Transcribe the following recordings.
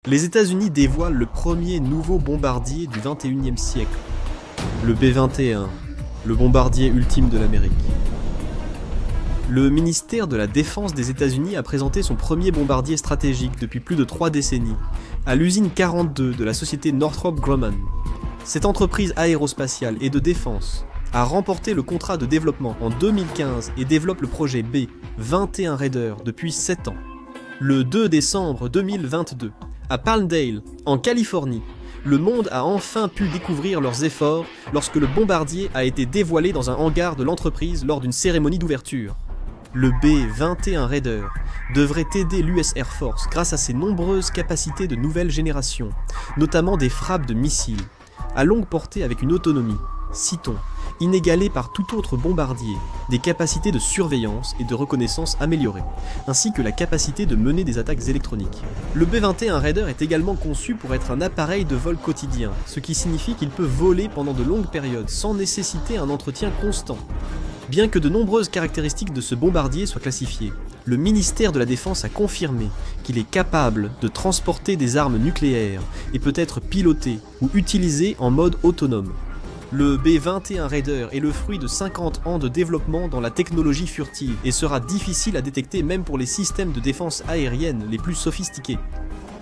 Les États-Unis dévoilent le premier nouveau bombardier du XXIe siècle, le B-21, le bombardier ultime de l'Amérique. Le ministère de la Défense des États-Unis a présenté son premier bombardier stratégique depuis plus de 3 décennies, à l'usine 42 de la société Northrop Grumman. Cette entreprise aérospatiale et de défense a remporté le contrat de développement en 2015 et développe le projet B-21 Raider depuis 7 ans. Le 2 décembre 2022, à Palmdale, en Californie, le monde a enfin pu découvrir leurs efforts lorsque le bombardier a été dévoilé dans un hangar de l'entreprise lors d'une cérémonie d'ouverture. Le B-21 Raider devrait aider l'US Air Force grâce à ses nombreuses capacités de nouvelle génération, notamment des frappes de missiles, à longue portée avec une autonomie, citons, inégalée par tout autre bombardier, des capacités de surveillance et de reconnaissance améliorées, ainsi que la capacité de mener des attaques électroniques. Le B-21 Raider est également conçu pour être un appareil de vol quotidien, ce qui signifie qu'il peut voler pendant de longues périodes sans nécessiter un entretien constant. Bien que de nombreuses caractéristiques de ce bombardier soient classifiées, le ministère de la Défense a confirmé qu'il est capable de transporter des armes nucléaires et peut être piloté ou utilisé en mode autonome. Le B-21 Raider est le fruit de 50 ans de développement dans la technologie furtive et sera difficile à détecter même pour les systèmes de défense aérienne les plus sophistiqués.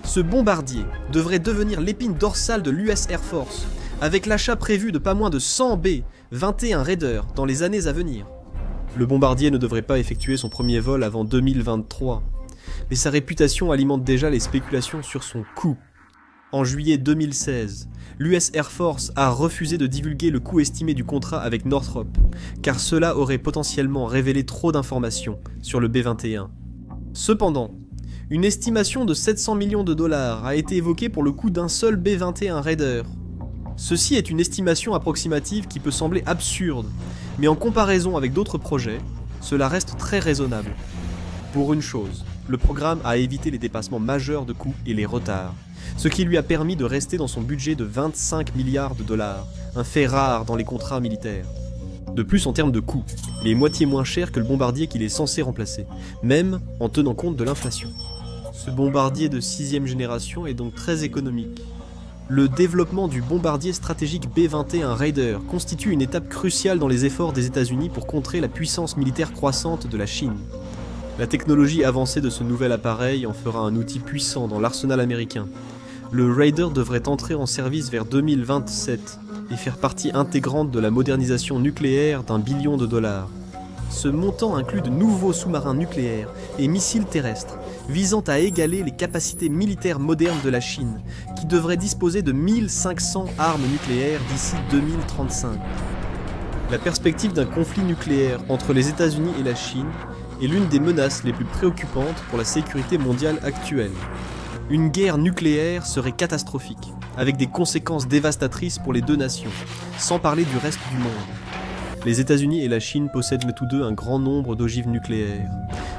Ce bombardier devrait devenir l'épine dorsale de l'US Air Force, avec l'achat prévu de pas moins de 100 B-21 Raider dans les années à venir. Le bombardier ne devrait pas effectuer son premier vol avant 2023, mais sa réputation alimente déjà les spéculations sur son coût. En juillet 2016, l'US Air Force a refusé de divulguer le coût estimé du contrat avec Northrop, car cela aurait potentiellement révélé trop d'informations sur le B-21. Cependant, une estimation de 700 millions de dollars a été évoquée pour le coût d'un seul B-21 Raider. Ceci est une estimation approximative qui peut sembler absurde, mais en comparaison avec d'autres projets, cela reste très raisonnable. Pour une chose, le programme a évité les dépassements majeurs de coûts et les retards, ce qui lui a permis de rester dans son budget de 25 milliards de dollars, un fait rare dans les contrats militaires. De plus, en termes de coûts, il est moitié moins cher que le bombardier qu'il est censé remplacer, même en tenant compte de l'inflation. Ce bombardier de 6e génération est donc très économique. Le développement du bombardier stratégique B-21 Raider constitue une étape cruciale dans les efforts des États-Unis pour contrer la puissance militaire croissante de la Chine. La technologie avancée de ce nouvel appareil en fera un outil puissant dans l'arsenal américain. Le Raider devrait entrer en service vers 2027 et faire partie intégrante de la modernisation nucléaire d'1 billion de dollars. Ce montant inclut de nouveaux sous-marins nucléaires et missiles terrestres, visant à égaler les capacités militaires modernes de la Chine, qui devrait disposer de 1500 armes nucléaires d'ici 2035. La perspective d'un conflit nucléaire entre les États-Unis et la Chine est l'une des menaces les plus préoccupantes pour la sécurité mondiale actuelle. Une guerre nucléaire serait catastrophique, avec des conséquences dévastatrices pour les deux nations, sans parler du reste du monde. Les États-Unis et la Chine possèdent tous deux un grand nombre d'ogives nucléaires,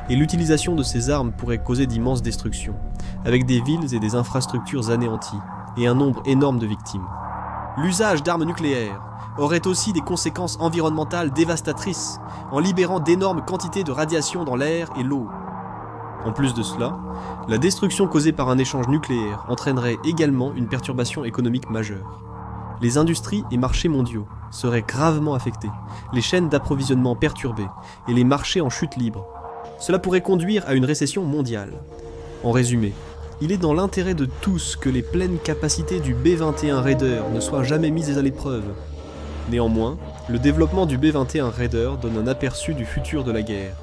et l'utilisation de ces armes pourrait causer d'immenses destructions, avec des villes et des infrastructures anéanties, et un nombre énorme de victimes. L'usage d'armes nucléaires aurait aussi des conséquences environnementales dévastatrices, en libérant d'énormes quantités de radiation dans l'air et l'eau. En plus de cela, la destruction causée par un échange nucléaire entraînerait également une perturbation économique majeure. Les industries et marchés mondiaux seraient gravement affectés, les chaînes d'approvisionnement perturbées et les marchés en chute libre. Cela pourrait conduire à une récession mondiale. En résumé, il est dans l'intérêt de tous que les pleines capacités du B-21 Raider ne soient jamais mises à l'épreuve. Néanmoins, le développement du B-21 Raider donne un aperçu du futur de la guerre.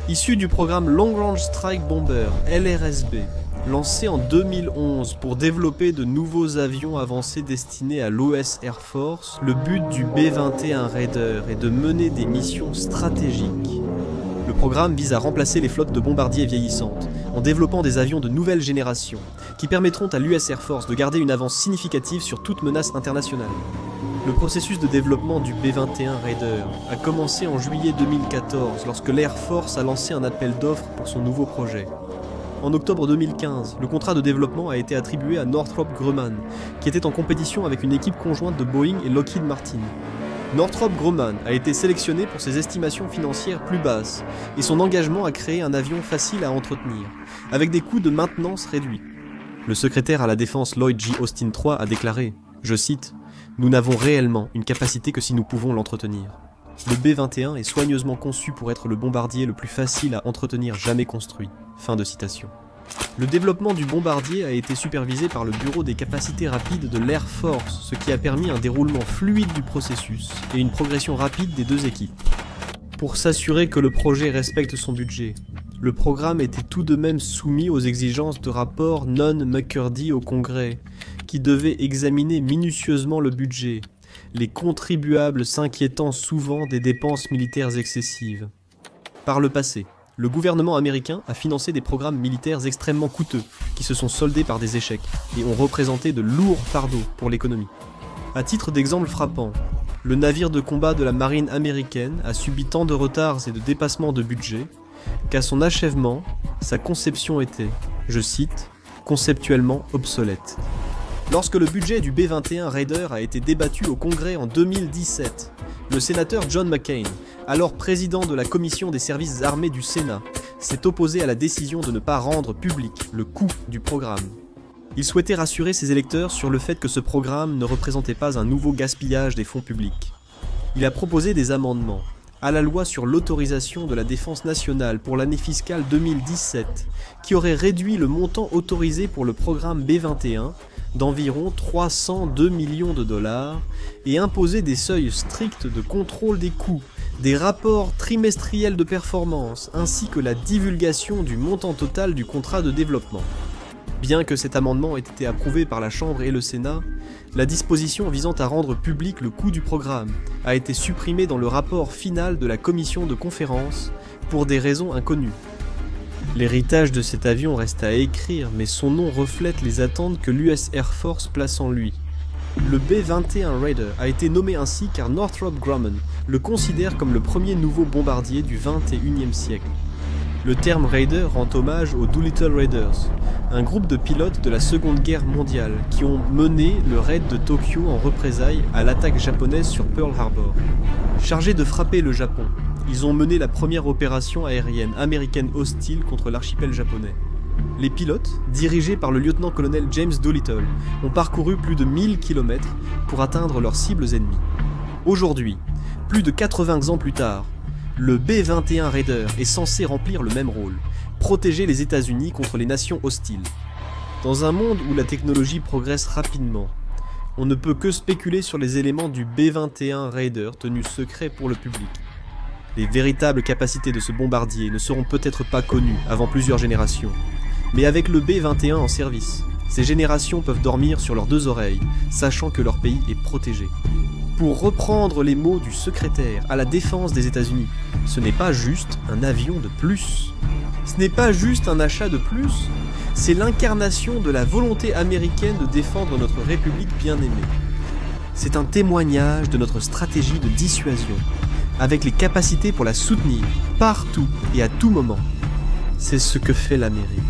Issu du programme Long Range Strike Bomber, LRSB, lancé en 2011 pour développer de nouveaux avions avancés destinés à l'US Air Force, le but du B-21 Raider est de mener des missions stratégiques. Le programme vise à remplacer les flottes de bombardiers vieillissantes, en développant des avions de nouvelle génération, qui permettront à l'US Air Force de garder une avance significative sur toute menace internationale. Le processus de développement du B-21 Raider a commencé en juillet 2014 lorsque l'Air Force a lancé un appel d'offres pour son nouveau projet. En octobre 2015, le contrat de développement a été attribué à Northrop Grumman, qui était en compétition avec une équipe conjointe de Boeing et Lockheed Martin. Northrop Grumman a été sélectionné pour ses estimations financières plus basses et son engagement à créer un avion facile à entretenir, avec des coûts de maintenance réduits. Le secrétaire à la défense Lloyd J. Austin III a déclaré, je cite, « Nous n'avons réellement une capacité que si nous pouvons l'entretenir. Le B-21 est soigneusement conçu pour être le bombardier le plus facile à entretenir jamais construit. » Fin de citation. Le développement du bombardier a été supervisé par le Bureau des capacités rapides de l'Air Force, ce qui a permis un déroulement fluide du processus et une progression rapide des deux équipes. Pour s'assurer que le projet respecte son budget, le programme était tout de même soumis aux exigences de rapport Nunn-McCurdy au Congrès, qui devait examiner minutieusement le budget, les contribuables s'inquiétant souvent des dépenses militaires excessives. Par le passé, le gouvernement américain a financé des programmes militaires extrêmement coûteux, qui se sont soldés par des échecs, et ont représenté de lourds fardeaux pour l'économie. À titre d'exemple frappant, le navire de combat de la marine américaine a subi tant de retards et de dépassements de budget, qu'à son achèvement, sa conception était, je cite, « conceptuellement obsolète ». Lorsque le budget du B-21 Raider a été débattu au Congrès en 2017, le sénateur John McCain, alors président de la Commission des services armés du Sénat, s'est opposé à la décision de ne pas rendre public le coût du programme. Il souhaitait rassurer ses électeurs sur le fait que ce programme ne représentait pas un nouveau gaspillage des fonds publics. Il a proposé des amendements à la loi sur l'autorisation de la défense nationale pour l'année fiscale 2017, qui aurait réduit le montant autorisé pour le programme B-21 d'environ 302 millions de dollars et imposer des seuils stricts de contrôle des coûts, des rapports trimestriels de performance, ainsi que la divulgation du montant total du contrat de développement. Bien que cet amendement ait été approuvé par la Chambre et le Sénat, la disposition visant à rendre public le coût du programme a été supprimée dans le rapport final de la commission de conférence pour des raisons inconnues. L'héritage de cet avion reste à écrire, mais son nom reflète les attentes que l'US Air Force place en lui. Le B-21 Raider a été nommé ainsi car Northrop Grumman le considère comme le premier nouveau bombardier du XXIe siècle. Le terme Raider rend hommage aux Doolittle Raiders, un groupe de pilotes de la Seconde Guerre mondiale qui ont mené le raid de Tokyo en représailles à l'attaque japonaise sur Pearl Harbor. Chargés de frapper le Japon, ils ont mené la première opération aérienne américaine hostile contre l'archipel japonais. Les pilotes, dirigés par le lieutenant-colonel James Doolittle, ont parcouru plus de 1000 km pour atteindre leurs cibles ennemies. Aujourd'hui, plus de 80 ans plus tard, le B-21 Raider est censé remplir le même rôle, protéger les États-Unis contre les nations hostiles. Dans un monde où la technologie progresse rapidement, on ne peut que spéculer sur les éléments du B-21 Raider tenus secrets pour le public. Les véritables capacités de ce bombardier ne seront peut-être pas connues avant plusieurs générations, mais avec le B-21 en service, ces générations peuvent dormir sur leurs deux oreilles, sachant que leur pays est protégé. Pour reprendre les mots du secrétaire à la défense des États-Unis, ce n'est pas juste un avion de plus. Ce n'est pas juste un achat de plus. C'est l'incarnation de la volonté américaine de défendre notre République bien-aimée. C'est un témoignage de notre stratégie de dissuasion, avec les capacités pour la soutenir, partout et à tout moment. C'est ce que fait l'Amérique.